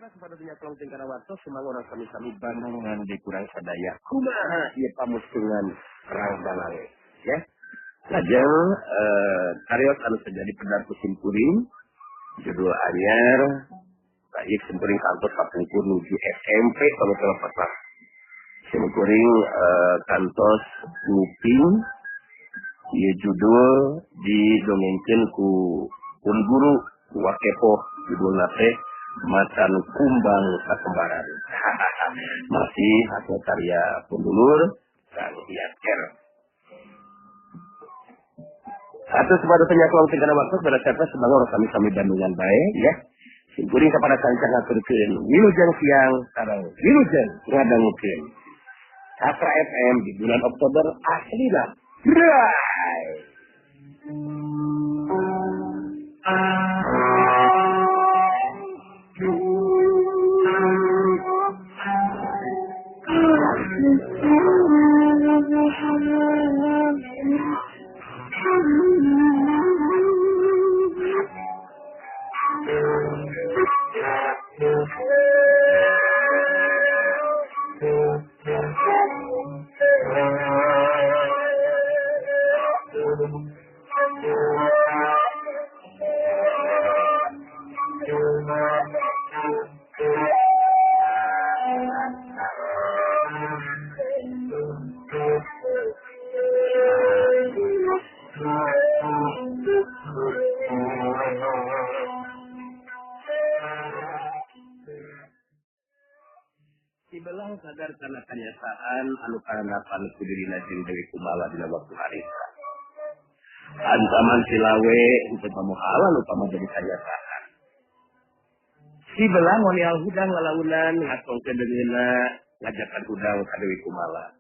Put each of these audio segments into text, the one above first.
keras pada dunia kolong tingkara waktu semang orang sami-sami banangan di kurang sadaya kumaha ieu pamustungan perang dalang ya. Lajeng karya anu terjadi pedar kusimpuring judul anyar baik simpuring kantor kapungkur nuju SMP kalau salah patah simpuring kantos nguping ieu judul didongengkeun ku guru wakepo judulna teh Macan Kumbang Kakembaran. Masih hasil karya pendulur Kang Yaker. Atau sebagai penyakuan tingkatan waktu pada siapa sebagai orang kami bandungan baik ya. Simpuring kepada kancang aturkeun wilujeng siang sareng wilujeng ngadangkeun. Sastra FM di bulan Oktober aslina. Bray. Sibelang sadar karena kenyataan anu karanapan kudirina jeung Dewi Kumala dina waktu harita. Ancaman silawe untuk pamuhalan upama jadi kenyataan. Sibelang walial hudang lalaunan ngatongkeun deungeunna ngajakan hudang ka Dewi Kumala.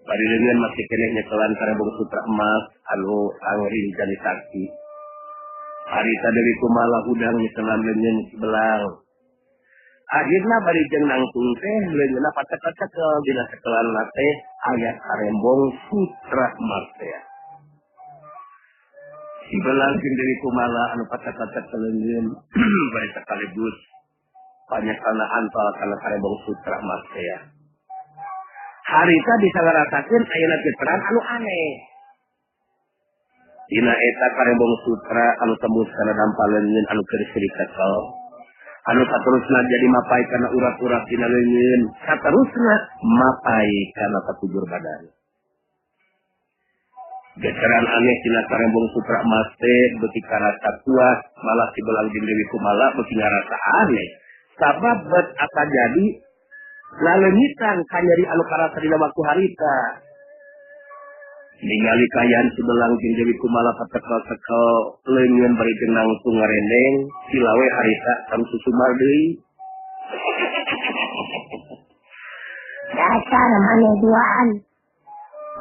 Bari deungeun masih keneh nyekelan karebong sutra emas anu angeuring jadi saksi. Harita Dewi Kumala hudang nyekelan deungeun Sibelang. Akhirna bari jeung nangtung teh leungeunna pacek-pacekel dina sekelan teh aya karembong sutra emas teh. Sibelang jeung Dewi Kumala anu pacek-pacekel leungeun bari sekaligus panyekana antal kana karembong sutra emas teh. Harita bisa ngarasakeun ayeuna geteran anu aneh. Dina eta karembong sutra anu tembus kana dampal leungeun anu keris-keris kekel. Anu saterusna jadi mapai kana urat-urat dina leungeun, saterusna mapai kana patujur badan. Geteran aneh dina karembong sutra emas teh beuti karasa kuat, malah Sibelang jeung Dewi Kumala beuti ngarasa aneh. Sabab bet asa jadi laleungitan kanyeri anu karasa dina waktu harita. Ningali kayaan Sibelang jeung Dewi Kumala patekel-tekel leungeun bari jeung nangtung ngarendeng silawe harita sam susumar deui. Dasar maneh duaan.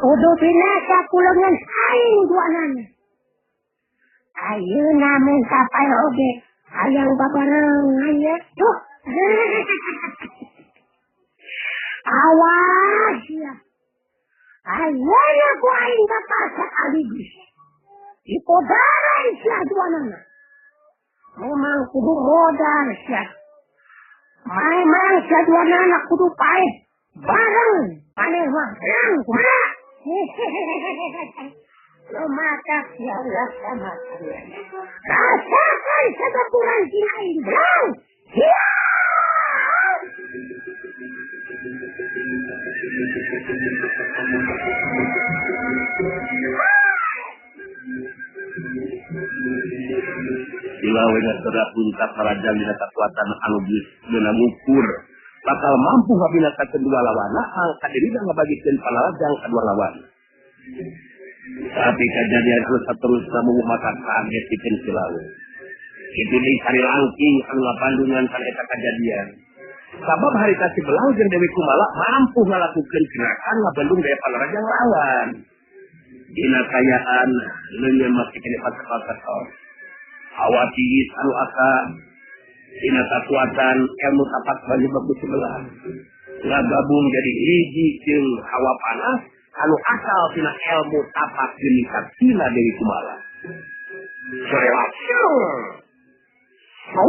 Kudu binasa kuleungeun aing duanana. Ayeuna mun sapae oge hayang babarengan ya. Tuh. Awas ya. Ayeuna ku aing kapasa aligus. Ipodaran sia duanana. Memang kudu modal sia. Memang sia duanana kudu paeh bareng paneh mah berang kumaha. Lumaka sia ulah sama kalian. Rasakan sabaturan tina aing berang. Sia. Silawe ngasora puncak kalajan dina kekuatan anu geus geuna ngukur bakal mampu ngabinatakeun dua lawanna angka dirina ngabagikeun palalajang kadua lawan. Tapi kejadian anu saterusna maka kaget pikeun Silawe. Itu deui sari langking anu ngapandungan kana eta kejadian. Sabab harita Sibelang jeung Dewi Kumala mampu ngalakukeun gerakan ngabandung daya palarajang lawan. Dina kayaan leungeun masih kene patek-patek. Awatiis anu asa dina kekuatan ilmu tapak bagi baku Sibelang. Ngagabung jadi hiji jeung hawa panas anu asal tina ilmu tapak geuning saksina Dewi Kumala. Relation. So,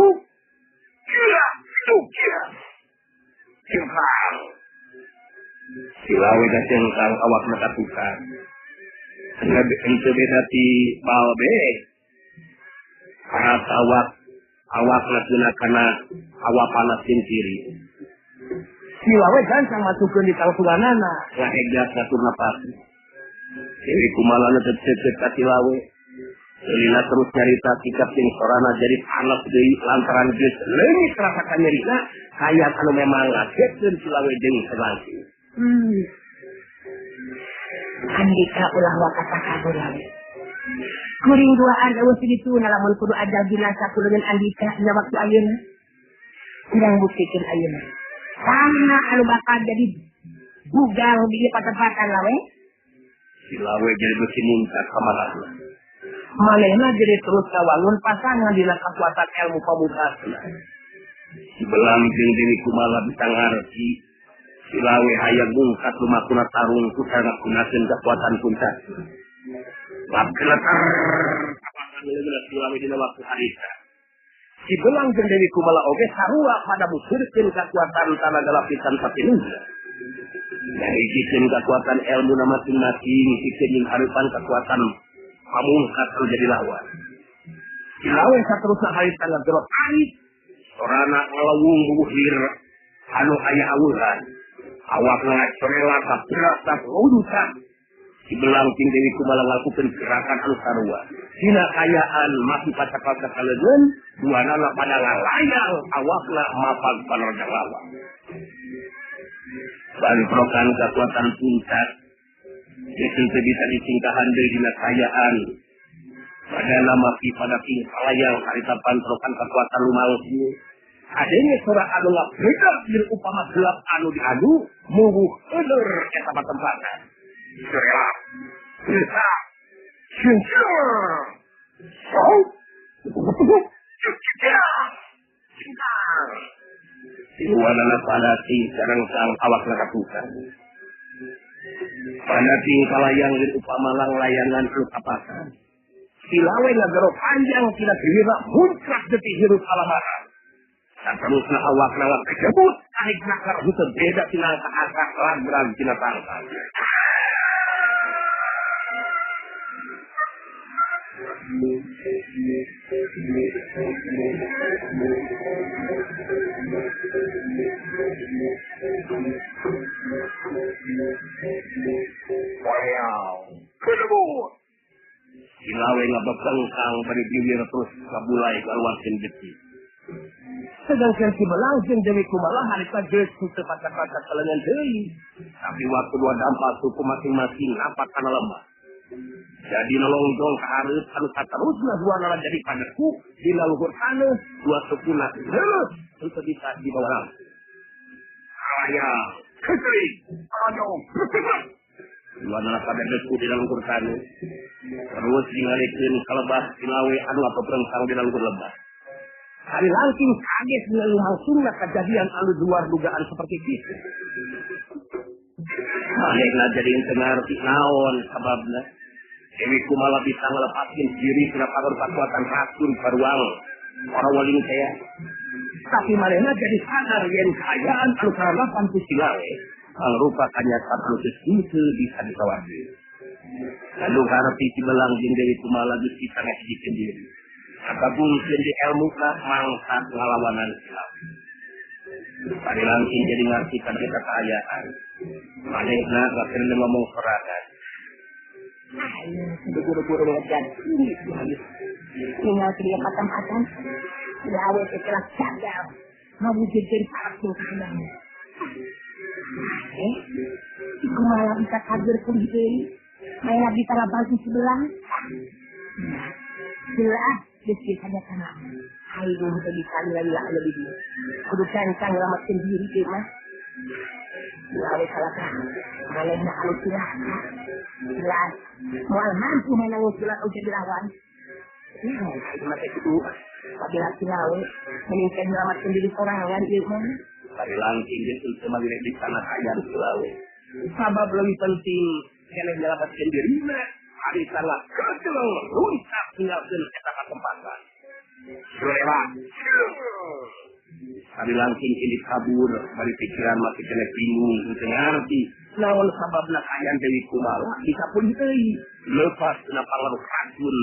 cengkang. Silawe da cengkang awakna katukan. Ente beda ti balbe. Karena awakna tina kana awapana sendiri. Silawe gancang masukkeun di tangsunganana. Ngahegas ngatur napas. Dewi kumalana tetep ka silawe. Lina terus nyarita sikap sing sorana jadi panas deui lantaran geus leungit rasakan nyerina hayang anu memang ngagetkeun silawe jeung selangsi. Andika ulah wakata kabulawe. Kuring duaan eueuh dituna lamun kudu ajal binasa kuleun Andika dina waktu ayeuna. Urang buktikeun ayeuna. Sana anu bakal jadi bugal di patempatan lawe. Silawe jadi beusi ningkat kamarana. Manehna jadi terus kawangun pasangan dina kekuatan ilmu pamungkasna. Sibelang jeung Dewi Kumala bisa ngarti silawe hayang ngungkat lumakuna tarung kusana gunakeun kekuatan puncak. Lapkeun kapasan leungeun silawe dina waktu harita. Sibelang jeung Dewi Kumala oge sarua pada musurkeun kekuatan tanaga lapisan sapinuhna. Dari sisi kekuatan ilmu masing-masing, sisi harapan kekuatan pamungkas jadi lawan. Silawe saterusna harita ngajero tarik. Sorana ngelewung buhir anu aya awuran. Awakna ngacorela kapirak tak ludusan. Sibelang ting Dewi Kumala ngalakukeun gerakan anu sarua. Dina kayaan masih pacakal kasaleungeun, duanana pada ngalayang awakna mapag panerjang lawan. Bantrokan kekuatan puncak. Itu bisa disingkahan dari dina kayaan. Pada nama pada tingkalayang harita bantrokan kekuatan lumangsi. Adanya surah anu ngabredak jeung upama gelap anu diadu mungguh eueur eta tempatna. Surah. Bisa. Cinta. Cinta. Siwanana padati sareng sang awak nakatukan. Padati kalayang jeung upama layangan anu kapasan. Silawe ngagero panjang tina gewira muncrat detik hirup alamara. Saterusna awakna ngakejebut tarik nakar huteu beda tina kaakak lagrag tina tangkal. Wow, kedebut. Silawe ngabekengkang bari bibir terus kabulai kaluar jeti. Sedangkan Sibelang jeung Dewi Kumala harita geus tepat-tepat kalengan deui. Tapi waktu dua dampak suku masing-masing napak kana lemah. Jadi nolongjong ka hareup anu saterusna duanana jadi padeku dina luhur taneuh dua sukuna geus teu bisa dibawa. Aya, kecil, ayo, duanana padeku dina luhur taneuh. Terus ningalikeun kalebah silawe anu apeprengkang dina luhur lebah. Hari langking kaget dengan langsungnya kejadian anu luar dugaan seperti itu. Manehna jadi ngarti naon sababna. Dewi Kumala bisa ngelepasin diri tina kekuatan racun paruang para waling saya. Tapi manehna jadi sadar yen kaayaan anu karalapan ku silawe mangrupa kanyataan anu teu bisa ditawari. Lalu hareupi Sibelang jeung Dewi Kumala geus bisa ngahijikeun diri. Akabung di ilmu lah mangsat ngalawanan silau. Pari langsung jadi ngerti kan kita keayaan. Manehna gak kena ngomong sorangan. Ayo, sudah buru-buru ngejar ini. Tinggal dia patam-patam. Sudah awet setelah jagal. Mewujudkan parasing kandang. Iku malah bisa kabur kulit ini. Malah bisa labansi Sibelang. Jelas. Meski saja karena ayo kita bisa lila lebih dulu. Kudu cancang ngelamatkan diri ke mah. Lalu salah kan, malahnya alusinasi. Jelas, mual mampu menanggung sulat ujian dilawan. Itu mata itu, apabila silawe meningkat ngelamatkan diri sorangan di mah. Pari langking itu semakin di sana ayam silawe. Sabab lebih penting kena ngelamatkan diri mah. Hari salah keceleng luncat tinggalkan eta kesempatan. Surela. Hari langking ini kabur dari pikiran masih kena bingung teu ngarti naon sababna kaayaan Dewi Kumala bisa pun deui lepas na pangaruh racun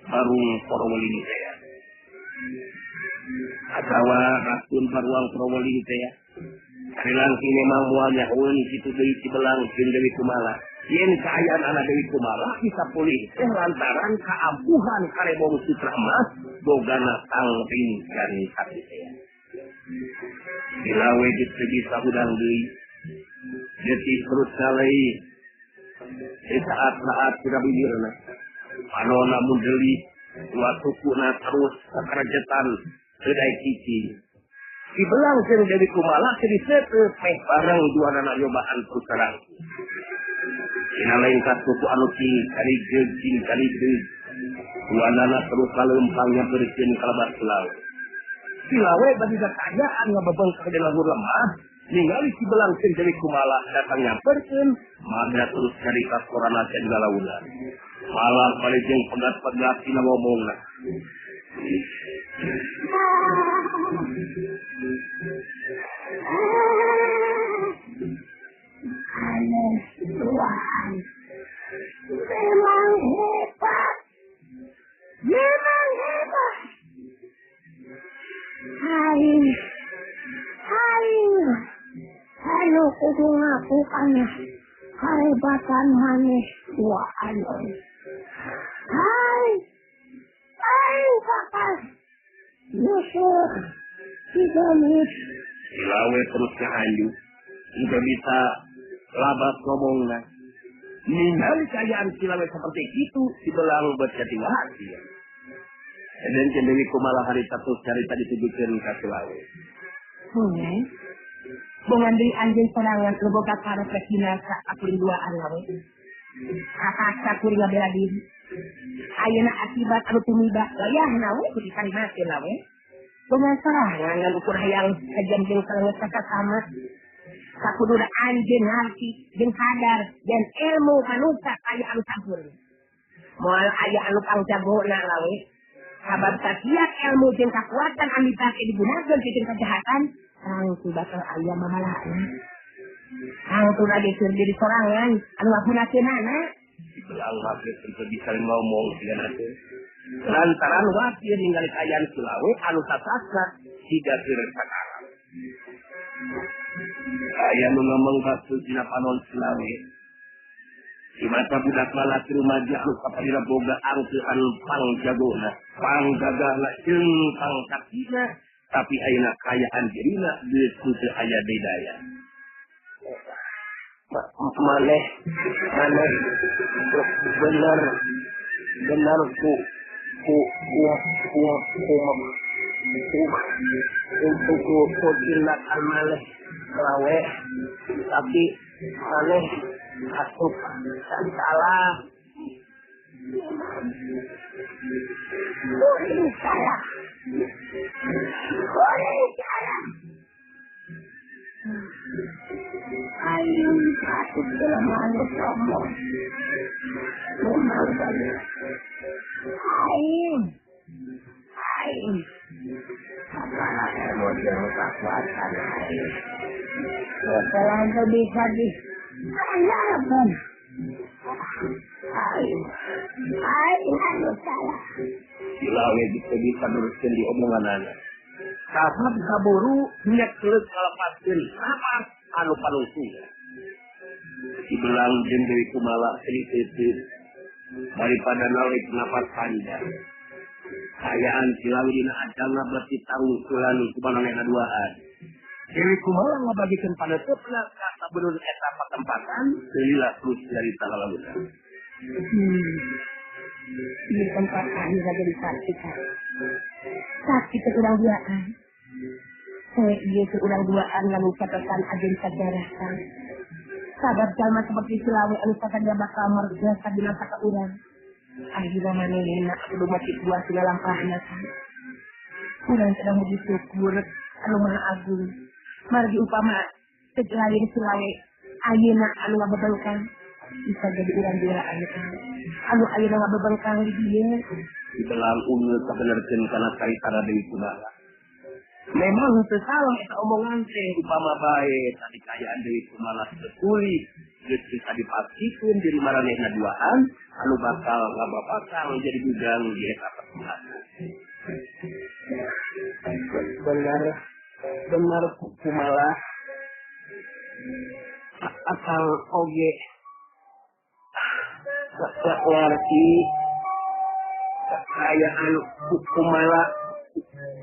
barung Korowali teh ya. Atawa racun baruang Korowali teh ya. Hari langking memang mualnya ulun situ deui si belang Dewi Kumala. Yen kaayaan anak Dewi Kumala bisa pulih teh lantaran kaampuhan karebong Sutra Mas bogana tangring dari hati teh. Bila wajib bisa udang deui jadi terus salai saat-saat tidak bibirna panona mundeli dua sukuna terus sakarajetan sedai cici si belang jeung Dewi Kumala sedisep meh bareng juarana nyobaan terus sarang dina lain kasuku anu kali jeung kali deui juarana terus kaleumpangnya beurkeun kalabar selawe silawe bagi kakayaan ngabebengkak di lagu lemah ningali si belang jeung Dewi Kumala datang nyamperkeun mada terus cari kasorana teh galaunan malah bari jeung pegat-pegat dina ngomongna aneh Tuhan memang hebat anu kudu ngakukan kehebatan manis Tuhan kakak Yusuf Sidonis silawe terus kehanyu udah bisa labas ngomongna ningali kaayaan silawe seperti itu si belang berjati hati ya. Dan Dewi Kumala hari satu cerita ditujukan ke silawe bungan dari anjing sorangan leboga karo presina sa akuring duaan lawe kakak kuring ngabela diri ayeuna akibat anu tumiba layahna we kudu kalimakeun lawe bungan sorangan ngan ukur hayang kajian jeung salanget sama sakuduna anjeun ngarti jeung sadar dan ilmu manusia aya anu campur moal aya anu kang jagona lawe sabab setiap ilmu jeung kekuatan anu dipake digunakeun pikeun kejahatan rangtu bakal aya mamalahan rangtu lagi keur diri sorangan anu ngagunakeunana belang maksud untuk bisa ngomong dengan itu lantaran wakil ningali kaayaan silawe anu sasasna siga keur sakarang aya nu ngomong kasus dina panon silawe di mata budak lalaki rumaja anu kapadina boga angkeuan pangjagona panggagahna jeung pangkakina tapi ayeuna kaayaan dirina geus teu aya dedaya maneh benar ku tindakan maneh lawe tapi maneh asup dan salah boleh salah ayo patut dalam anu sombong memang banyak ayo apakah emosi yang kekuatan ayo setelah itu bisa dianggapkan ayo anu salah silawe bisa teruskan di omongan anak sabab kaburu niat keles kalepaskeun napas anu panungsi si belang jeung Dewi Kumala sedikit daripada nalik napas panjang kaayaan silawe dina acana berarti tanggulan kumanana duaan Dewi Kumala ngabagikeun paneutupna ka sabenerna eta patempatan deui terus dari talalauna di tempat kami lagi disaksikan sakit seorang duaan dia seorang duaan lalu catatan agen sejarah kan sabab jalma seperti silawe anu sakadea bakal merga sabila saka urang akhirnya manehna kudu mati dua sila lampahna kan urang sedang muji syukur anu maha agung margi upama sejelain silawe ayeuna anu ngabebengkang bisa jadi urang duaan kan anu ayeuna ngabebengkang di dieu di dalam unggul kebenerkeun kana karitana Dewi Kumala Memang salah eta omongan teh upama bae tadi kayaan deui kumaha sekuli geus bisa dipastikeun diri maranehna duaan anu bakal ngabapakang jadi gudang di eta persoalan. Benar kumaha asal oge ngerti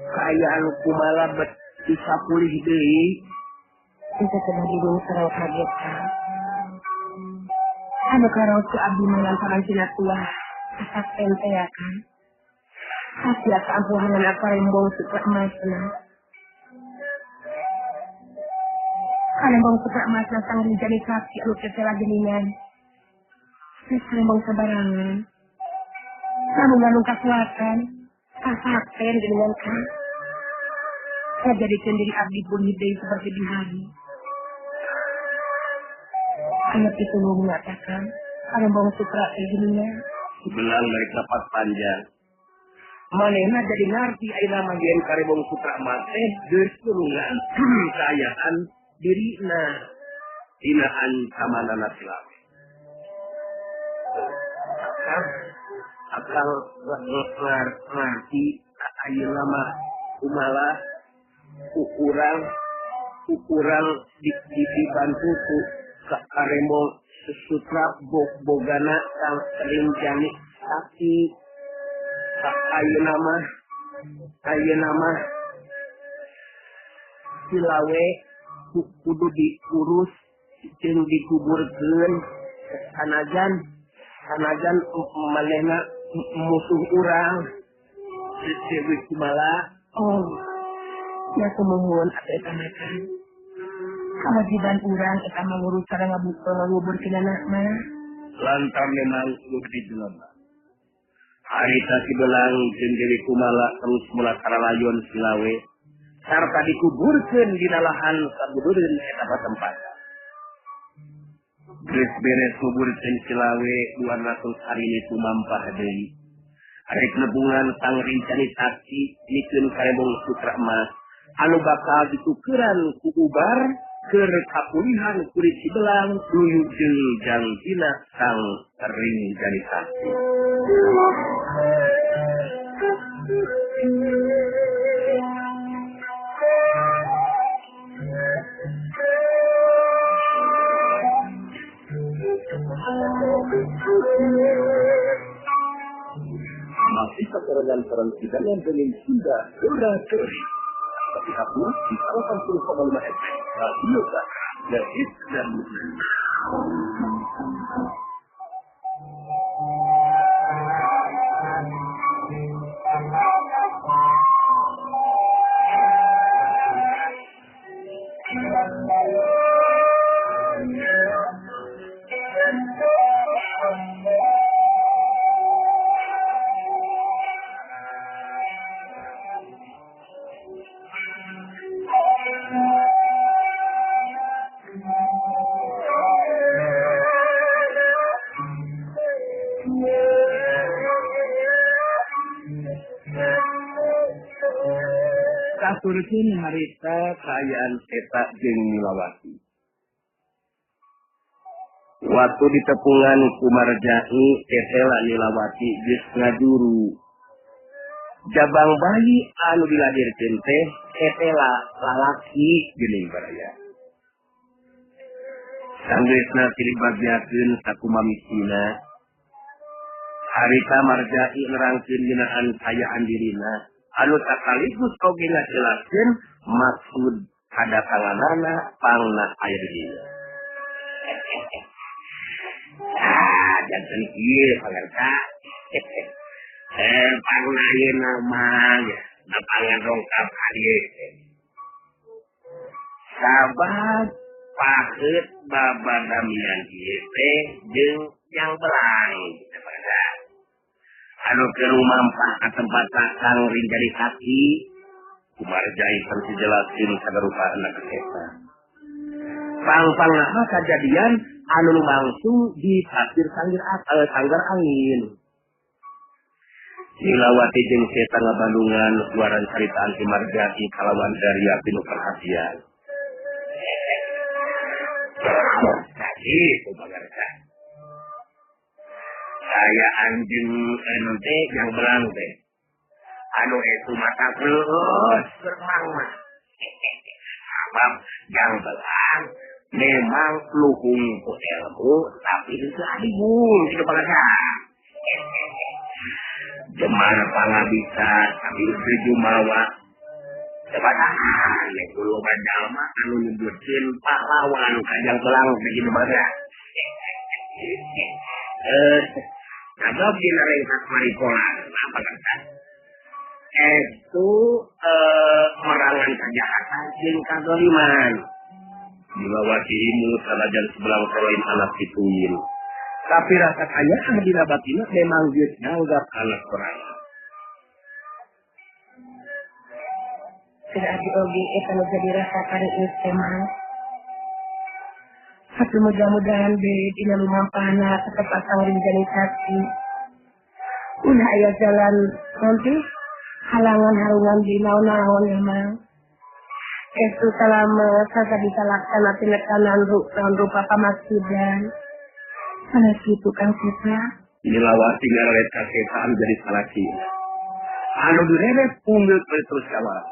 kayaan kumala bet bisa pulih deui. Itu kena dulu sareng kaget kan. Anu karaos ku abdi melantaran tina tua asak ente ya kan. Hasil keampuhan apa rembong suka emasna. Rembong suka emasna sang dijadi kaki anu kesela geningan. Rembong sabarangan. Namun anu kasuatan. Kasakten dengan kan. Saya jadikan diri abdi pun hidai seperti di hari. Anak itu mau mengatakan, ada bawang sutra begininya. Belang mereka pas panjang. Manehna jadi ngerti ayeuna mah yen karebong sutra mate geus turungan kaayaan dirina dina ancamanana silawe. Akal ngerti ayeuna mah kumaha ukuran dibantu ku karembong sutra bogana kang sering jani sakti ayeuna mah silawe kudu diurus jeung dikuburkeun sanajan manehna musuh urang Dewi Kumala. Oh, ya kumohon eta makan. Kewajiban urang eta mangurus sareng ngabuburkeun anakna. Lantar memang bukti jelema. Harita si belang jeung Dewi Kumala terus mula karalayon silawe sarta dikuburkeun dina lahan sabudureun eta tempat. Geus beres kuburkeun silawe 200 hari ini tumampah deui. Arek nebungan sang rincani taksi nikeun karebong sutra emas anu bakal ditukeran ku ubar keur kapulihan kulit si belang duyuk jeung jantina sang rincani taksi. Masih keterangan sidang dengan Sunda Gerak-Gerik. Tapi aku di 80,5 FM Radio dan Hits dan Movement. Kasurkeun harita kaayaan eta jeung Nilawati. Waktu ditepungan Kumarjai tetela Nilawati geus ngajuru. Jabang bayi anu diladirkeun teh tetela lalaki geuning baraya. Sanggeusna silibagyakeun sakumamisina. Harita Marjai nerangkeun ngeunaan kayaan dirina. Anu sakaligus oge ngajelaskeun maksud kadatanganana pangna aya di dieu. Janten ieu pangarta. Pangna ieu mah napangan rongkap hadieu. Sabat paheut babadamian ieu teh jeung yang belang. Anu keur mampah ka tempat kang rinjani kaki Kumarjai harus jelaskeun sagarupaana ka eta. Pang-pangna kajadian anu langsung di pasir sanggar angin. Lilawati jeung setan ngabandungan suaran carita anti marjati kalawan dari pinu perhatian. Itu bagarsa. Saya anjing ente yang belang teh. Anu itu mata terus bermang mah. Sabab yang belang memang luhung ku ilmu tapi itu adibung itu bagarsa. Jemar pangabisa tapi sejumawa sebatahan dulu jalma anu nyebutkeun pahlawan kajang belang begitu baga. Sabab dina rengkat maripola apa kata? Itu merangan kejahatan jeung kadzaliman. Dilawati ilmu salajan sebelang selain anak situin. Tapi rasa kanya dina batina memang geus nganggap anak orang. Sudah oge eta nu jadi rasa karius emang. Tapi mudah-mudahan dina lumampana tetep asal organisasi. Ulah aya jalan nanti halangan harungan di naon-naon emang. Itu selama saya bisa laksana tindakan rupa pamasjidan. Mana situ kan kita? Dilawati ngaret kasetaan jadi salaki. Anu direret punggul terus kawal.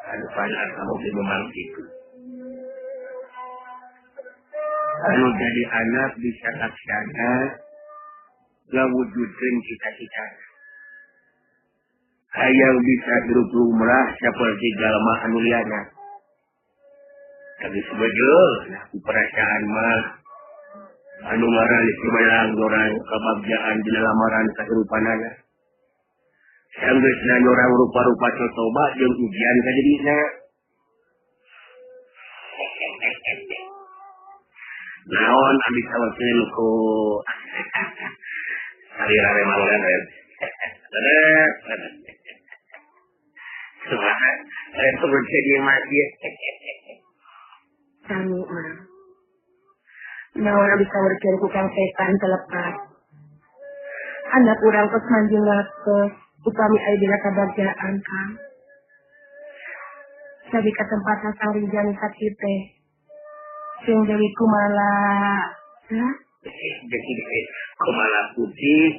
Anu panas kamu di memang itu. Anu jadi anak bisa laksana ngawujudkeun cita-cita. Hayang bisa hirup lumrah seperti jalma anu liana. Tapi sebetulnya perasaan mah anu ngaran dibayang orang kebagjaan di lamaran kehidupanana. Sanggeusna orang rupa-rupa coba jeung ujian ka dirina. Naon abdi sawakeun ku salira remangan Subhanallah, itu berjadi mati. Kami mah, nawan bisa berkira kukang setan terlepas. Anak kurang kos manjing ngakos, upami ay bila kebahagiaan kang. Jadi ke tempat asari jani sakit teh, sing dari kumala, Jadi kumala putih.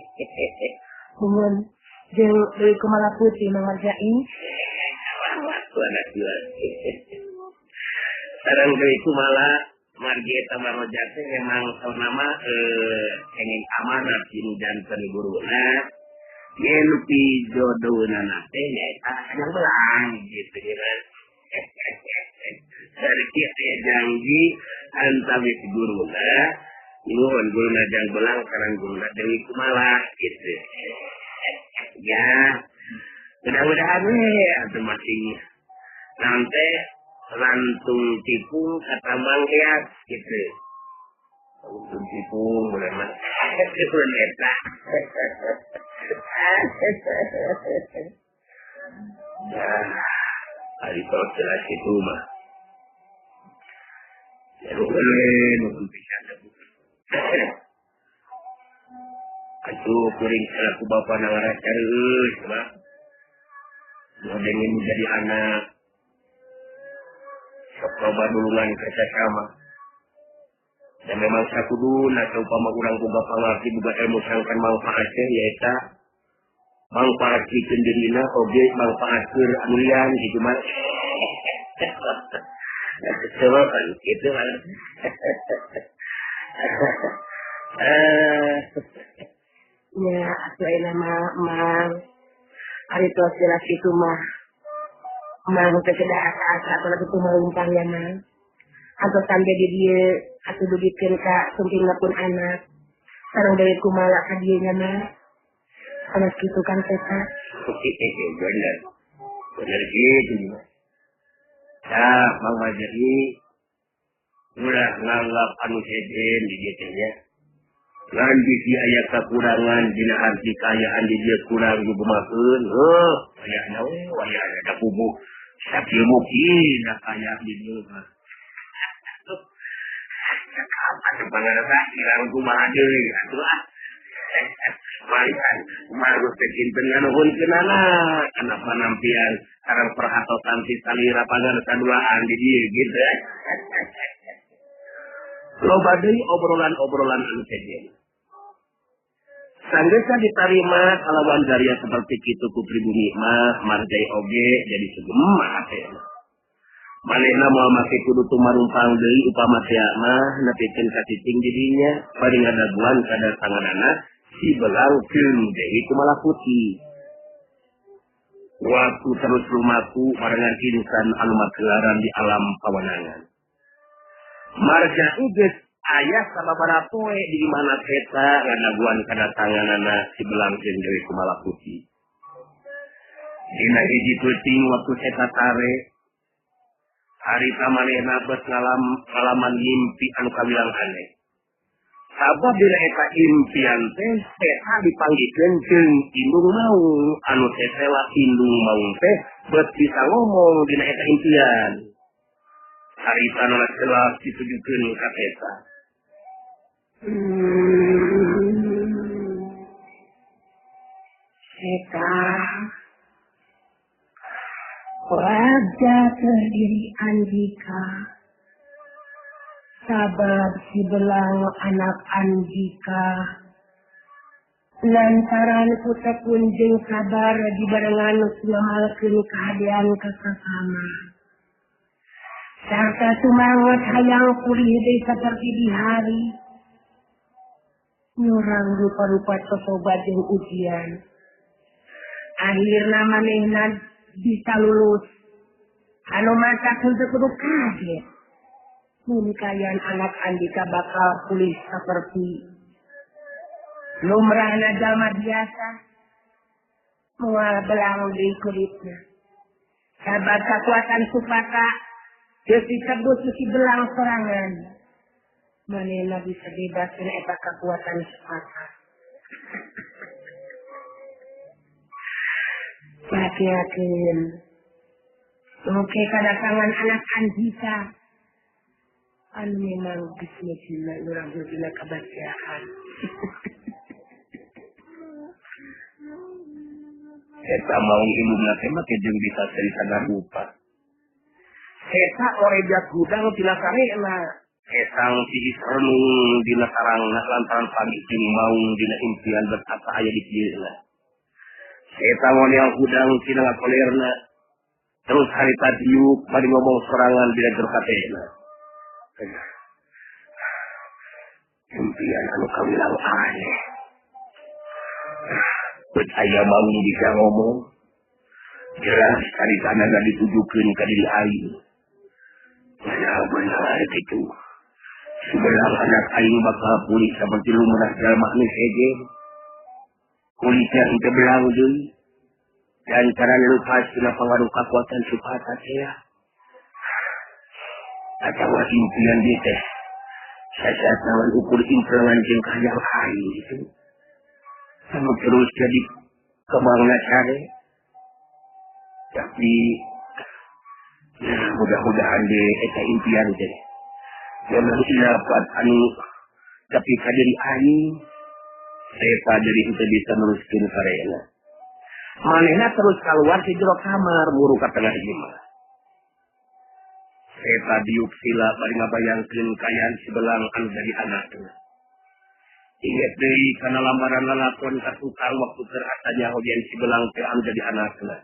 Bungun, dari kumala putih mengerjai. Anak jual. Sekarang dari kumala margi eta marojate memang nama kenging amanat ini dan peniguruna. Yen pi jodohna teh nyaeta yang belang gitu kan. Dari kieu janji antawis guruna, nuhun guruna jang belang karang guruna deui kumala gitu. Ya, mudah-mudahan atuh masing nanti lantung tipung kata mangkiat gitu. Lantung tipung boleh mas. Itu neta. Nah, hari kalau jelas itu mah. Ya boleh nunggu bisa bukan. Aduh kuring selaku bapak nawara carius, mah. Mau ingin menjadi anak. Coba dulungan kerjasama. Dan memang sakudu nak upama urang boga pangarti boga ilmu sangkan manfaatnya yaitu manfaat kita dirina oge manfaatkeun anu lian gitu mah. Coba kan gitu kan. Ya, atuh nama mang ari tos jelas itu mah. Mang teh kedah asa-asa atau lagi tumalumpang ya mang. Atau sampai di dia atau dibikir ka sumpingna pun anak. Sareng dari kumala ka dieu nya mah. Anak gitu kan kita. Benar. Benar gitu. Ya, Mang Majari udah nganggap anu sejen di dia nya. Ngan bisi aya kekurangan dina arti kayaan di dia kurang gugumakeun. Aya nawe aya ada kubu sakieu mungkin kaya di dia mah. Atuh pangarasa irang kumaha deui atuh ah. Malikan kumaha tekin nuhunkeunana kana panampian sareng perhatosan si salira pangarasa duaan di dieu gitu. Loba deui obrolan-obrolan anu sejen. Sanggesa ditarima kalawan daya seperti kitu ku pribumi mah marjai oge jadi segemah teh. Manehna moal make kudu tumarumpang deui upama teh mah nepikeun ka cicing didinya bari ngadaguan kadatanganana si belang keun deui kumaha putih. Waktu terus lumaku barengan insan anu makelaran di alam pawanangan. Marja ugeus aya sababaraha poe di mana eta ngadaguan kadatanganana si belang keun deui kumaha putih. Dina hiji peuting waktu eta tare harita manehna beus ngalaman mimpi anu kawilang aneh. Sabab dina eta impian teh eta dipanggikeun jeung indung maung anu tetela indung maung teh beus bisa ngomong dina eta impian. Harita nu jelas ditujukeun ka eta. Eta Raja terdiri Andika, sabab si belang anak Andika, lantaran kutek kunjung kabar di barengan suamalkeun kehadian kesasama. Sarta sumanget hayang pulih deui saperti di hari, nyurang rupa-rupa cocoba jeung ujian. Akhirna manehna bisa lulus. Anu masakeun teu kudu kaget. Mungkayan anak Andika bakal pulih saperti lumrahna jalma biasa. Moal belang di kulitna. Sabab kekuatan supaka geus ditebus si belang sorangan. Manehna bisa bebaskeun eta kekuatan supaka. Yakin oke kadatangan anak Andika anu memang bisnisna urang dina kebahagiaan. Eta maung iluna teh mah jeung bisa cerita rupa. Eta oreja gudang tina sarena. Esang si Isrenung dina sarangna lantaran pagi jeung maung dina impian berkata aya di dieuna. Eta model gudang tina ngakolerna. Terus harita diuk bari ngomong sorangan dina jero katena. Impian anu kawilang aneh. Bet aya maung bisa ngomong. Jelas karitana gak ditujukeun ka diri aing. Benar itu. Sebelang anak aing bakal pulih seperti lumrah jalma anu seje. Kulitnya itu belang deui. Dan cara lepas kena pengaruh kekuatan supata saya. Atawa impian dia teh. Saya tawan ukur impian jeung kayang aing itu. Anu terus jadi kemangna sare. Tapi mudah-mudahan dia eta impian teh. Memang dapat anu tapi kadiri aing eta dari itu bisa neruskeun karena. Manehna terus keluar si jero kamar muru ka tengah imah. Eta diuk sila bari ngabayangkeun kayaan si belang anu jadi anakna. Inget deui kana lambaran lalakon ka tukang waktu keur atanya hobian si belang teh anu jadi anakna.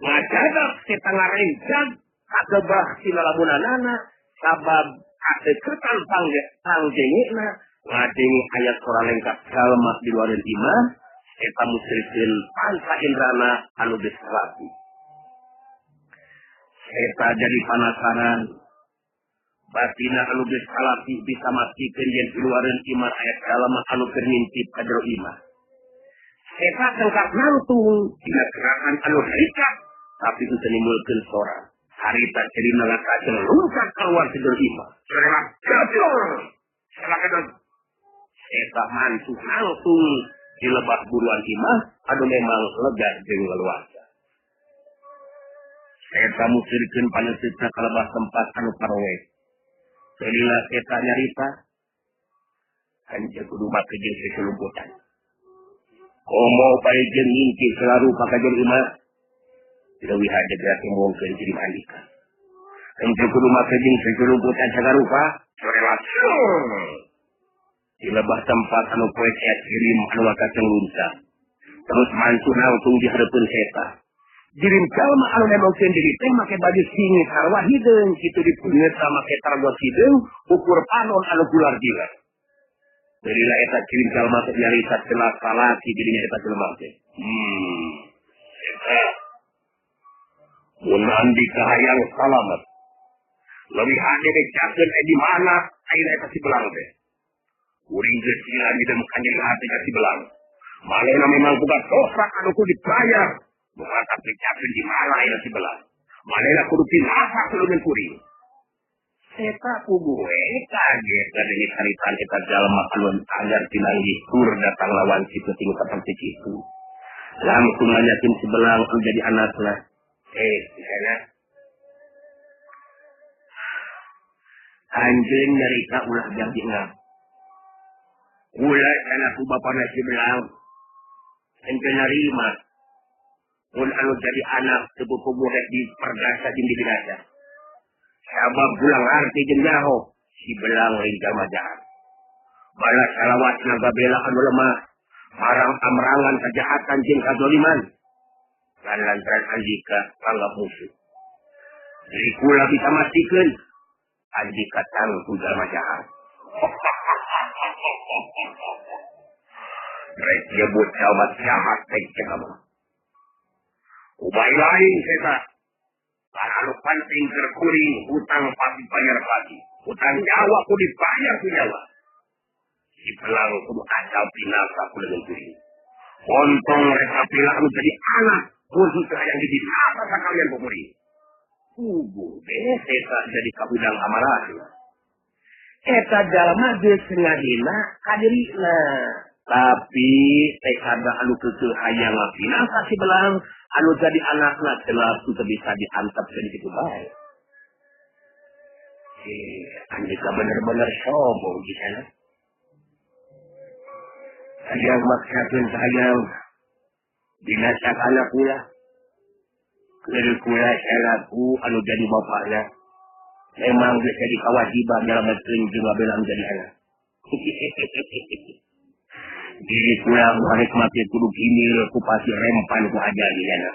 Ngajadak eta ngarenjag kagebah si lalamunanana sabab ate ketan pangjengena ngadengi ayat Quran lengkap jalma di luareun imah eta musyrikeun panca indrana anu geus rapi. Eta jadi penasaran batina anu geus kalapi bisa matikeun yen di luareun imah ayat jalma anu keur ngintip ka jero imah. Eta tengkap nangtung dina gerakan anu harikat tapi itu menimbulkeun sora. Harita jadi nangakakeun lungkat keluar di jero imah. Serela jatuh. Serela eta mantu nangtung di lebah buruan imah anu memang lega jeung leluasa. Eta musyrikeun paneutna ka lebah tempat anu parowe. Celila eta nyarita hanya kudu make jeung seselumputan. Komo bae jeung ngintip selalu pakai jeung imah. Leuwih hadega mungkin jadi mandika. Hanya kudu make jeung seselumputan sagarupa sore langsung. Di lebah tempat anu poe sehat kirim anu wakaceung lunsa. Terus mantu langsung dihadeupeun seta. Jirim jalma anu nemongkeun diri teh make baju singit sarwa hideung kitu dipungeut sama make targos hideung ukur panon anu gular gila. Berilah eta jirim jalma teh nyarita celah salaki dirinya eta jelema teh. Eta mun andi kahayang salamet. Leuwih hade dejakeun di mana ayeuna eta si belang teh. Uring geus sila di dalam kanjeng hati ka si belang. Malena memang bukan dosa anu kudu dibayar. Bukan tapi capek di mana ya si belang. Malena kudu pinasa kelumen kuring. Eta kubuwe kaget dari caritaan eta jalma anu agar tinanggi tur datang lawan si penting seperti itu. Langsung nanyakin si belang anu jadi anakna. Sana. Anjeun nyarita ulah janji ngap. Ulah kana ku bapana si belang. Ente narima. Mun anu jadi anak sepupu boleh diperdasa jeung dibinasa. Sabab bulang arti jeung nyaho si belang lain jalma jahat. Balas salawat naga bela anu lemah, marang amrangan kejahatan jeung kadzaliman. Lan lantaran andika panggap musuh. Jadi kula bisa mastikeun andika tangku jalma jahat. Rek nyebut jalma jahat teh cenah. Ubay lain seta. Anu penting kerkuring hutang pasti bayar lagi. Hutang nyawa ku dibayar ku nyawa. Si belang kudu asal pinasa ku dengan kuring. Kontong reka pilah anu jadi anak. Kursi yang jadi apa kalian pemuri. Deh seta jadi kabudang amarah. Eta jalma geus ngadina kadirina. Tapi teh ada anu keukeuh hayang ngapinasa si belang. Anu jadi anakna telah itu bisa diantap jadi itu baik. Andika bener-bener sombong di sana. Sayang maksudnya sayang. Binasak anak pula. Kiri pula selaku anu jadi bapaknya. Memang jadi kewajiban dalam juga bilang jadi anak. Diri pulang menikmati kudu kimil ku pasti rempan ku aja di sana.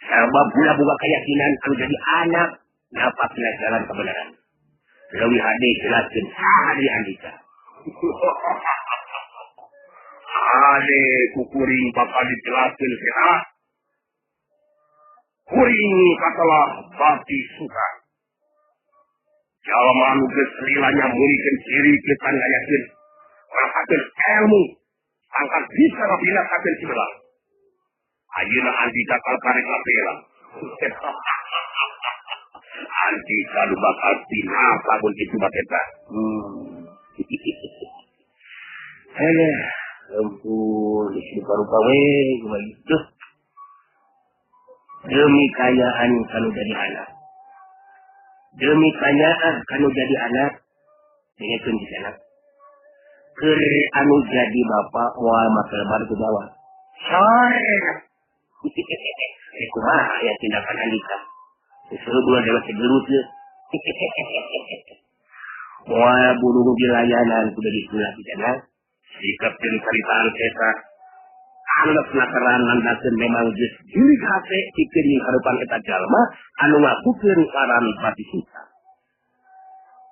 Sebab pula buka keyakinan kalau jadi anak dapat jalan kebenaran. Leuwih hade jelaskeun sahari andika. Hade kukuring bakal dijelaskeun sehat. Kuring katalah bati suka. Jalma anu geus lilanya mulikeun ciri kita ngayakeun. Rahatin ilmu angkat bisa ngabinasakeun si belang. Ayeuna andika kalkarek ngabela. Andika nu bakal pinasa mun kitu mah eta. Ampun, isi parupa we kumaha gitu. Demi kayaan kanu jadi anak. Demi kayaan kanu jadi anak. Dengekeun di sana. Keur anu jadi bapak moal make lebar ku bawah. Sore. Kumaha ya tindakan andika. Disuruh dua dewa segerut ye. Moal buru dilayanan kudu disulah di sana. Sikap jeung caritaan eta anggap nakeran landakeun memang geus diri hate pikeun di harepan eta jalma anu ngakukeun laran pati suka.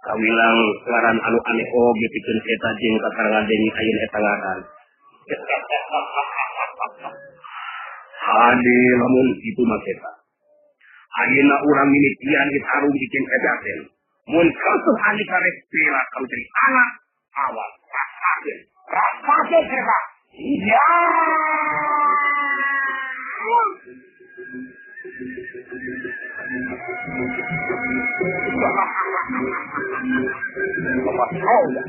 Kawilang ngaran anu aneh oge pikeun eta jeung kakarangan deui ayeuna eta ngaran. Hade lamun kitu mah eta. Ayeuna urang mimitian ditaruh bikin eta teh. Mun kautuh andika rek pila kau jadi anak awas rasakeun. Rasakeun eta. Ya. Bapak tahu ya.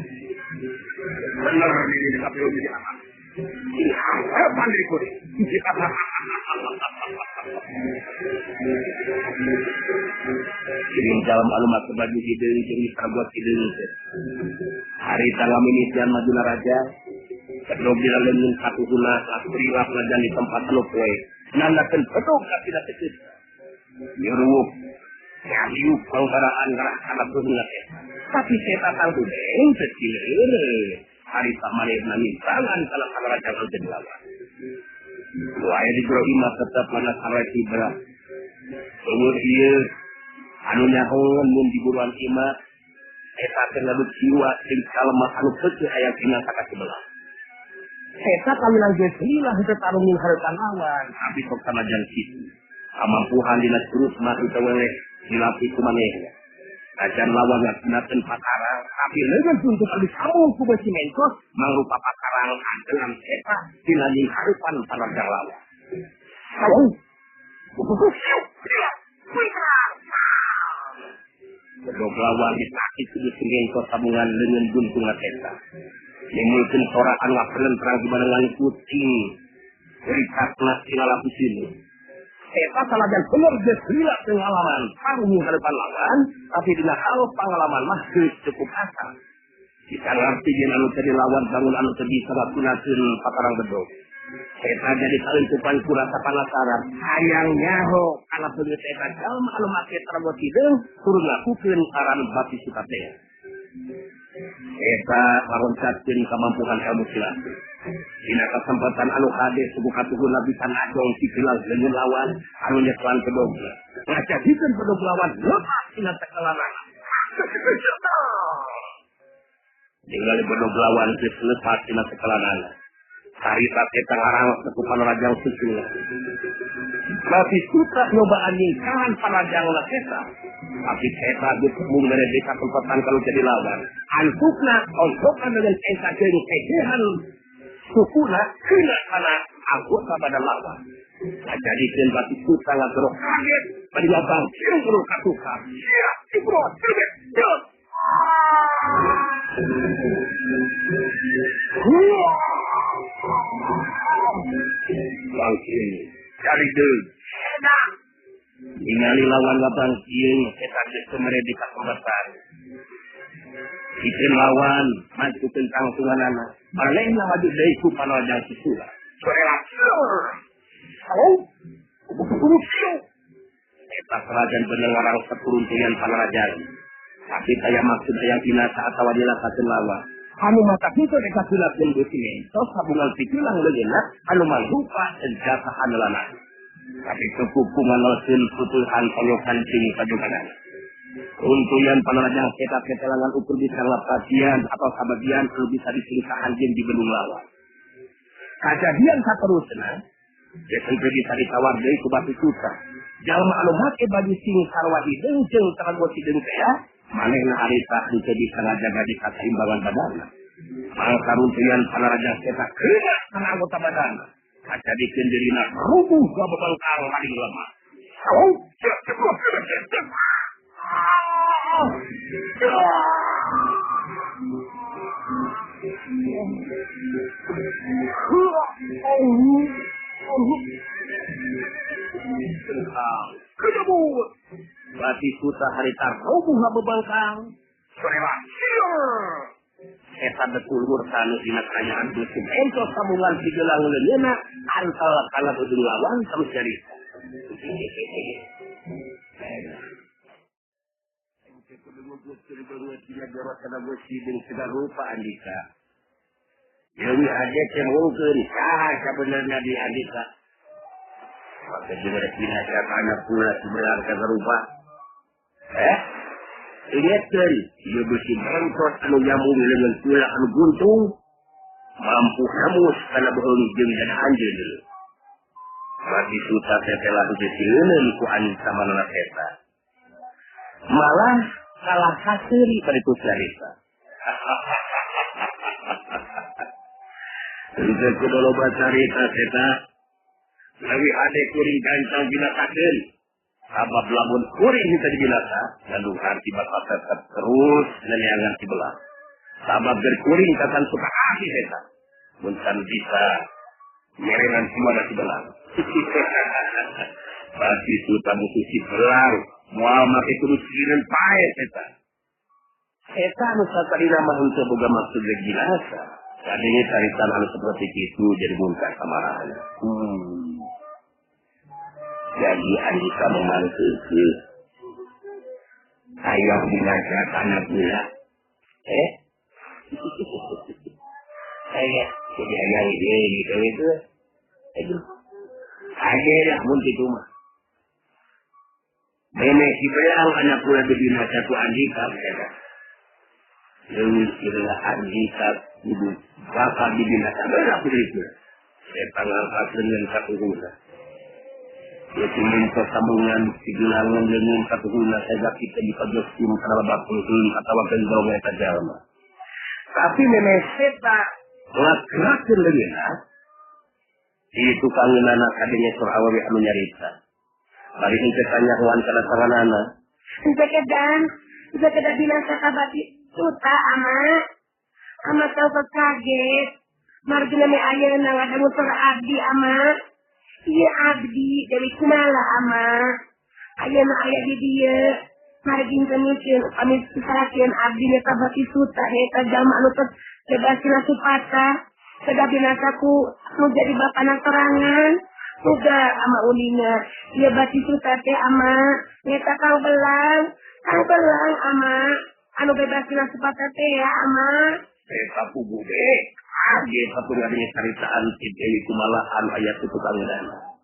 Benar ini tapi jadi apa? Iya, pandai kau. Ini dalam alumat sebagai ide jadi terbuat ide. Hari tanggal minisian Maduna Raja. Kedua bila lemun satu guna berilah pelajaran di tempat anu poe. Nandakeun pedog tidak tekis. Nyuruh nyariuk panggaraan ngarah kana beungeut. Tapi saya tatang tuh deng kecil. Hari samanehna mintangan kana raja jadi lawan. Wae di jero imah tetep mana sarek berat. Umur ieu anu nyahoan mun di buruan imah eta teh laduk jiwa sing kalemah anu teu aya dina sakasebelah. Eta kamilang geus henteu tarungin hareutan lawan, tapi sok sanajan kitu. Kamampuhan dina terus mah teu weleh dilatih ku manehna. Ajan lawan ngagunakeun pakarang, tapi leungeun untuk anu sambung ku besi mentos mangrupa pakarang andeun eta dina ning hareupan panarjang lawan. Sawung. Kedok lawan ditakik ku besi mentos sambungan leungeun buntung eta. Nimulkeun sorakan ngapelen terang dibarengan kucing. Rikatna tina lapisin. Eta salajan bener geus heula pengalaman sarung hadapan lawan, tapi dina hal pengalaman mah geus cukup asal. Kita ngarti yen anu jadi lawan bangun anu teu bisa ngagunakeun pakarang bedog. Eta jadi salintupan ku rasa penasaran. Hayang nyaho kana beungeut eta jalma anu make teroboh hideung kudu ngakukeun aran bati suka teh. Eta laroncatkeun kamampuan ilmu silat. Dina kesempatan anu hade subuh katuhun bisa ngajong sipilang leungeun lawan anu nyekelan pedog. Ngajadikeun pedog lawan lepas tina tekelanan. Ningali pedog lawan geus lepas tina tekelanan. Harita eta ngarang ku panarajang susul. Tapi sutra nyobaan ningkahan panarjangna eta. Tapi eta geus mung mere di kesempatan kalau jadi lawan. Antukna ontokna dengan eta jeung kejehan sukuna kena kana anggota badan lawan. Ngajadikeun bati sutra ngagerok kaget bari labang jeung katukar. Siap ibro tebet. Bangkin dari deug enak ningali lawan labang kieu eta geus kemere di kasempatan dikeun lawan maju tentang tunganana balena maju deui ku panarjang susula sorela eta serajan bener ngarang saturuntian panarjang tapi saya maksud aya binasa atawa dilakakeun lawan anu mata kita dekat dilakeun beusi mentos sabungan pitulang leungeunna anu mangrupa senjata andalanna. Tapi kepukungan leun putuhan panyokan cing pajoganan. Untuyan panarajang eta ketelangan ukur bisa lapasian atau sabagian anu bisa disingkah anjeun di belung lawan. Kajadian saterusna geus teu bisa ditawar deui ku batu sutra. Jalma anu make baju sing sarwa hideung jeung teroboh hideung teh manehna harita henteu bisa ngajaga di kaseimbangan badanna. Mangka runtuyan panarajang eta kena kana anggota badanna. Kajadikeun dirina rubuh babengkang paling lemah. Saung ceplok. Kedebut. Bati suta harita rubuh babengkang. Sorela sieur. Eta betul murtanu dina kerajaan musim entos sambungan digelang leungeunna antal kana beudung lawan terus jadi. Ente kudu ngumpulkeun beungeut dina jorot kana beusi jeung segala rupa Andika. Deui ade teh mungkeun saha sabenerna di Andika. Maka juga dina kana pula sebelah kana rupa. Ingatkan, ia besi bentot anu nyambung dengan tulang anu buntung, mampu hamus karena beheung jeung dan anjeun. Mati suta tetelah disieun ku ancamanna eta. Malah kalah kaseri pada itu cerita. Itu kudu loba cerita eta. Leuwih ade kuring gancang binatakeun. Sabab lamun kuring kita dibinasa, lalu arti bakal tetap terus neneangan si belah. Sabab dari kuring kasan suka akhir eta. Muncan bisa merengan semua si belah. Pasti suka musuh si belang. Mual mati kudu sirin pae eta. Eta anu satarina mah henteu boga maksud jelas. Tadinya caritan anu seperti itu jadi muntah kamarahan. Jadi Andika memanteukeun. Ayo dinasihatan pula. Jadi ayah ide gitu itu. Aduh. Aja lah mun kitu mah. Bene si belang anak pula dibina satu Andika eta. Deui kira Andika ibu bapak dibina sabaraha itu. Saya pangangkatkeun dengan katuhuna. Ya minta sambungan sigilangan dengan katuhuna saya kita dipajoskeun kana bakeukeun atawa kendong eta jalma. Tapi memang seta ngagerakeun leungeunna. Itu kangeunana kadenya Surawawi anu nyarita. Bari teh tanya huan kana tanganana. Bisa kedah binasa kabati suta ama. Ama tau kaget. Margina me ayeuna ngadamu Sura abdi ama. Ieu abdi dari kumala ama. Ayeuna aya di dieu. Margin kemikeun kami pisarakeun abdi nya kabati suta eta jalma anu teh bebasna supata. Kedah binasaku nu jadi bapana terangan. Muga ama ulina ieu bati suta teh ama. Eta Kang Belang ama. Anu bebasna supata teh ya ama. Eta pugu deh. Age satu ngadinya caritaan Dewi Kumala anu aya tu tukang dana.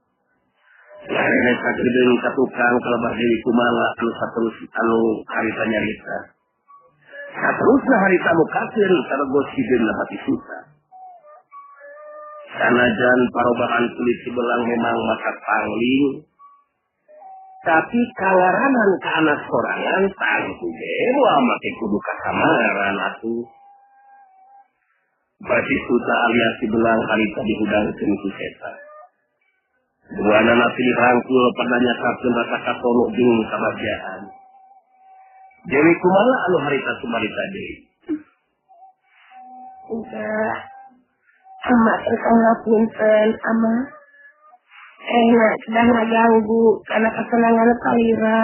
Lain sakedeung ka tukang kalebah Dewi Kumala anu saterus anu harita nyarita. Saterusna harita mukakeun saregos hideungna hati suta. Sanajan parobahan kulit si belang memang mata pangling. Tapi kalaranan ka anak sorangan tangku dewa make kudu kasamaran atuh. Bati suta alias si belang harita dihudangkeun ku seta. Duana pilih rangkul pada nyakapkeun rasa katono jeung kabajaan. Dewi Kumala anu harita sumarita deui. Udah, ama terkang ngapunten ama. Enak sedang ngaganggu karena kesenangan kalira.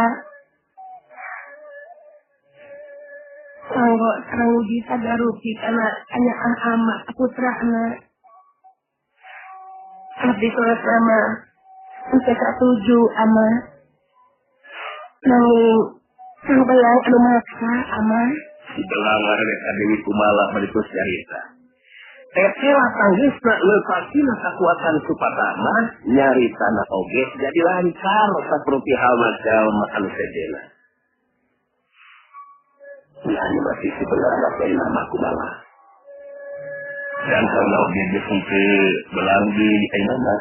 Sanggo sareng uji sadarupi karena anyaan ama putrana. Abdi surat nama untuk setuju ama. Nanging Kang Belang anu maksa ama. Si belang ngareka Dewi Kumala baritus nyarita. Tetewa tanggisna lepasina kakuatan supatama nyaritana oge jadi lancar saperti halna jalma anu sedena. Yani masih si belang pakai nama Kumala. Dan kalau oge disungke belang di ayeuna.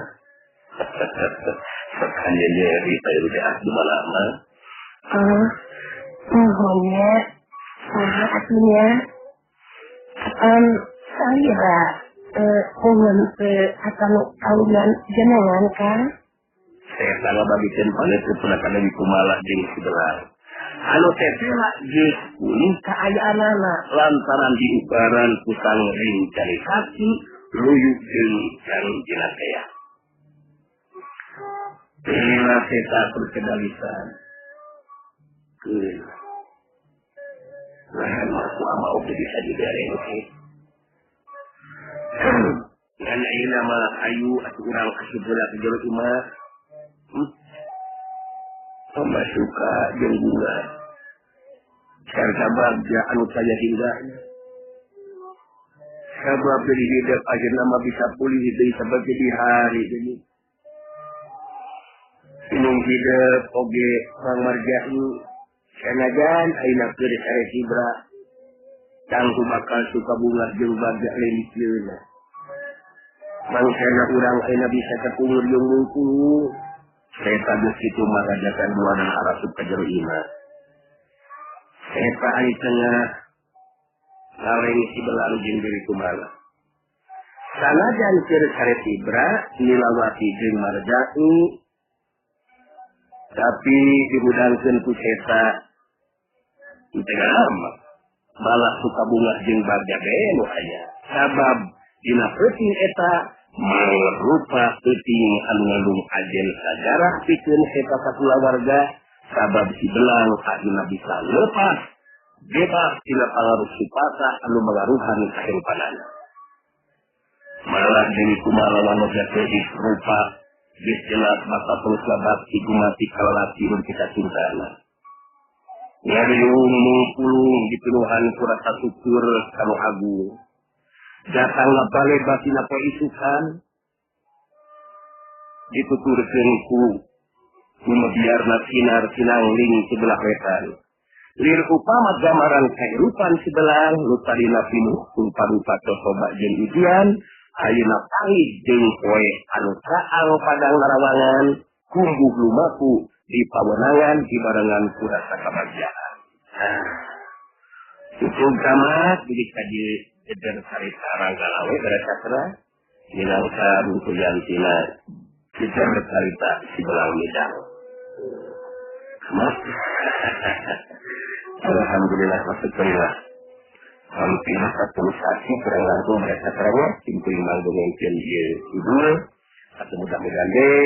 Sekanya nyarita ieu teh asli malama. Mohonnya saha atunya. Saya dengan akan kawunan jenengan kan? Saya sangat bagikan paling keponakan Dewi Kumala jeung si belang. Anu tetela geus kuning kaayaan-na lantaran diubaran kusang ring cari kaki luyuk jeung jang jenazah. Bila seta perkedalisan. Nah, aku mau bisa diberi oke. Dan ini nama Ayu atau orang kasih bola ke jalur imah. Sama suka jeung bunga. Serta bagja anu saya hingganya. Sebab dari hidup aja nama bisa pulih dari sebab jadi hari ini. Sinung hidup oge orang marjai. Sanajan ayeuna keur sare Sibra. Tangku bakal suka bunga jeung bagja leuleuna. Mangsana urang ayeuna bisa ketulur jeung bungkul. Eta geus kitu magajakan buanan arasup ka jero imah. Eta ari tengah ngaleng si belang jeung Dewi Kumala. Sanajan keur sare Sibra Nilawati jeung Marjai tapi dihudangkeun ku Seta teu lama. Malah suka bunga jeung bagja bae nu aya. Sabab dina peuting eta mangrupa peuting anu ngandung ajen sajarah pikeun Seta sakulawarga sabab si belang akhirna bisa lepas bebas tina pangaruh supasa anu mengaruhan kahirupanana. Malah deui kumaha lawan jatuh rupa geus jelas mata terus bakti gumati kalalaki mun kita cintana. Nyariung mungkulung dipenuhan ku rasa syukur kanu agung. Datang ngabale batina poe isukan dituturkeun ku biarna sinar sinangling sebelah wetan. Lir upama gambaran kehidupan sebelah nu tadina pinuh kun paduka coba jeung ujian ayeuna pahit jeung poe anu caang padang larawangan kumbuh lumaku di pawenangan dibarengan ku rasa kabagjaan. Cukup gamat bidik kaji jeder carita ranggalawe beresatra minangka buntuyantina jeder carita si belang midang. Mas, alhamdulillah maksudnya hampir satu sasi kurang langsung mereka terangnya pintu imang dengan dia ibu atau mudah-mudahan deh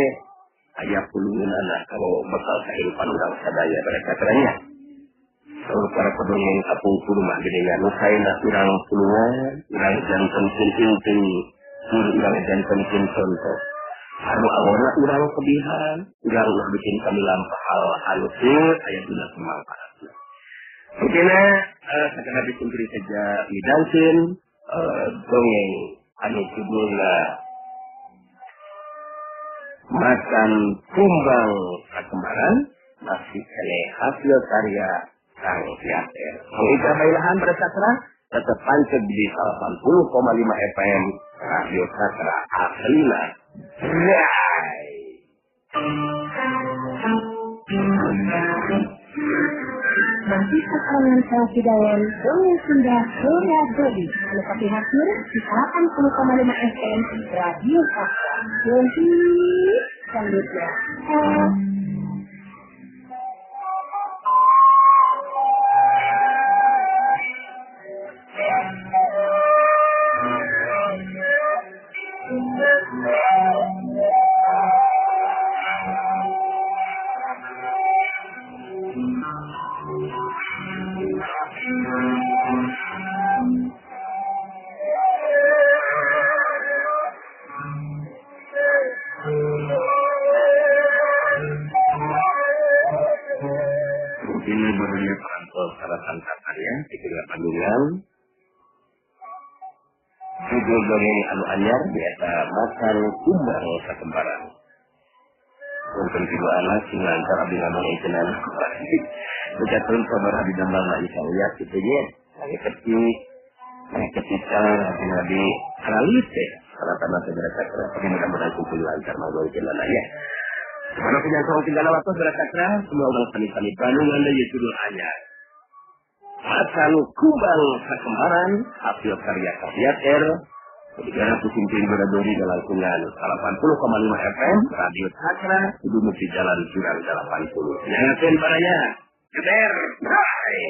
ayah puluhan anak kalau bakal kehidupan orang sadaya mereka terangnya kalau para pedongeng kapung rumah gedengan usaina kurang puluhan kurang jantan penting kurang jantan contoh anu awalnya kurang kebihan kurang bikin kami lampah hal halusnya ayah sudah semangat. Mungkinnya sekedar dikumpuli saja midangkeun dongeng anu judulna makan kumbang kakembaran masih kene hasil karya Kang Piater. Mengijah bailahan pada sastra tetap pancet di 80,5 FM Radio Sastra Aslina. Masih keterangan saya Hidayan, dongeng Sunda, Surya Dodi, anu hadir di 80,5 FM Radio Sastra. Jadi, selanjutnya. Ini barunya perantau saratan kakarya di Kedua Pandungan. Judul dongeng anu anyar biasa makan kumbang kakembaran. Untuk kedua anak singantar abdi nambang icenan. Becaturun sabar abdi nambang na isang liat gitu ya. Lagi ketika abdi analis ya. Saratan segera sakra. Tapi mudah-mudahan kumpul lancar mau icenan ya. Kalau punya soal 3 waktu berakasra, semua orang sani-sani Bandung anda ya judul anyar. Makan kumbang kakembaran, hasil karya Kang Piater, negara Pusintin Beradori dalam kungan 80,5 FM, Radio Sastra, Kudu Mesti Jalan Jurang 80. Nyangatin paranya, Keber, hai!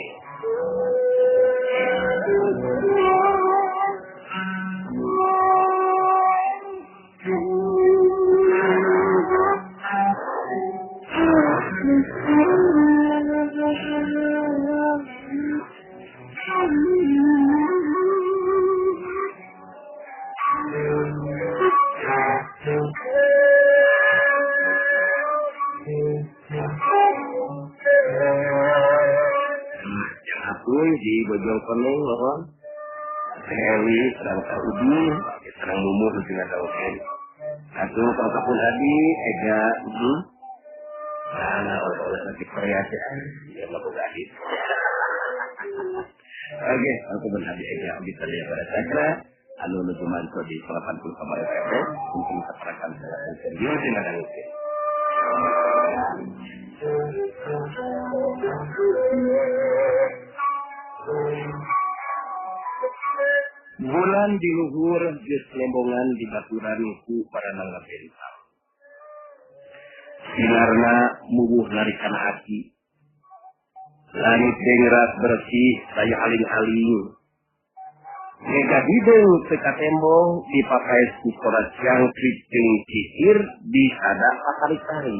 Di Bojong Koneng, orang Hewi, serang Saudi, serang Mumur, dengan Tauken. Satu, kalau pun Adi, Ega, karena oleh-oleh lagi kreasi, dia melakukan Adi. Oke, aku pun Adi Ega, bisa lihat pada Sakra, anu nujuman di 80,5 FM, mungkin keterangan saya serius dengan Tauken. Bulan di luhur geus lembongan di baturan ku para nangga bentang. Sinarna mubuh narikan hati. Langit dengrat bersih saya aling-aling. Mega hidung teka tembong dipakai sukorat yang kriting sihir di sada pasari-sari.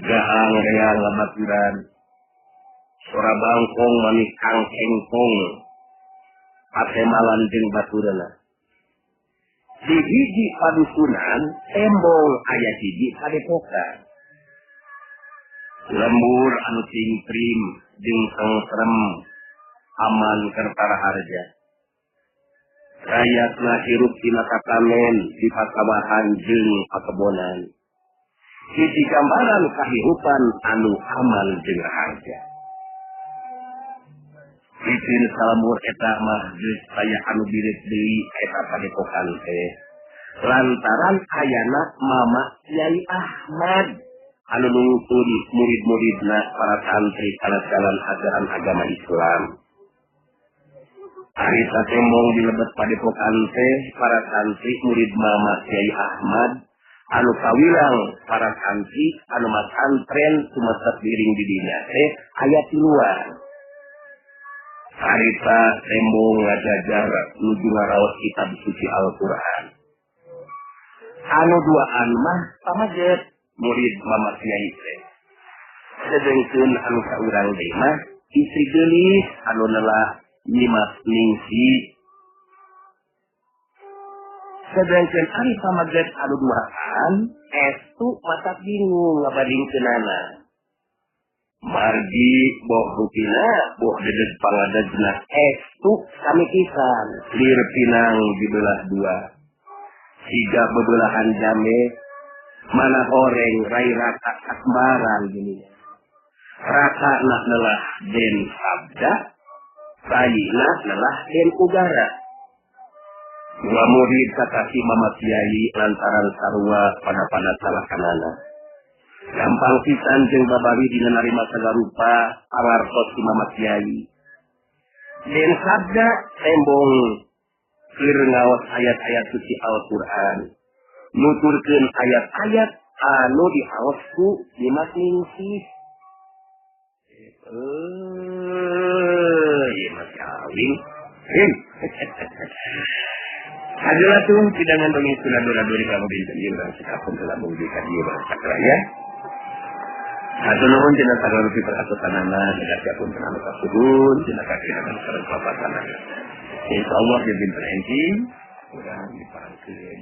Gaang reang baturan. Sora bangkong manis kang kengkong. Patemalan jeung baturana. Di hiji padusunan tembong aya hiji padepokan. Lembur anu cingprim jeung sengsrem aman kertara harja. Rakyatna hirup tina katamen di pasawahan jeung pakebonan. Hiji gambaran kahirupan anu aman jeung harja. Bikin salamur eta mah geus aya anu birit deui eta padepokan teh. Lantaran ayana Mama Kyai Ahmad anu nungtun murid-muridna para santri kana jalan ajaran agama Islam. Harita tembong di lebet padepokan teh para santri murid Mama Kyai Ahmad anu kawilang para santri anu masantren sumetet diring di dinya teh aya tiluan. Harita tembong ngajajar nuju ngaraos kitab suci Al-Quran. Anu duaan mah pamajet murid Mama Kyai teh. Sedengkeun anu saurang deui mah istri geulis anu nelah nyimas ningsi. Sedengkeun ari pamajet anu duaan estu matak bingung ngabadingkeunana. Margi boh rutina boh dedeg pangadegna estu samikisan lir pinang dibelah dua. Siga bebelahan jame mana horeng rai rata kasmaran gini. Rata nak nelah den sabda, sayina nelah den udara. Dua murid kakasi Mama Kyai lantaran sarua pada salakanana. Gampang pisan jeung babari dina narima sagarupa awartos si Mama Kyai. Den sabda tembong keur ngaos ayat-ayat suci Al-Quran. Nuturkeun ayat-ayat anu diaos ku Dimas Ningsih. Mas kawin. Adalah tuh hidangan dongeng sunadura-duri kamu dinten ieu urang sakapun telah mewujudkan ieu urang sakraya. Atuh nuhun cenah sagareupi peratosanana sagasiapun anu kasuhun cenah kakiranan sareng papasanana. Insyaallah di dinten enjing urang diparangkeun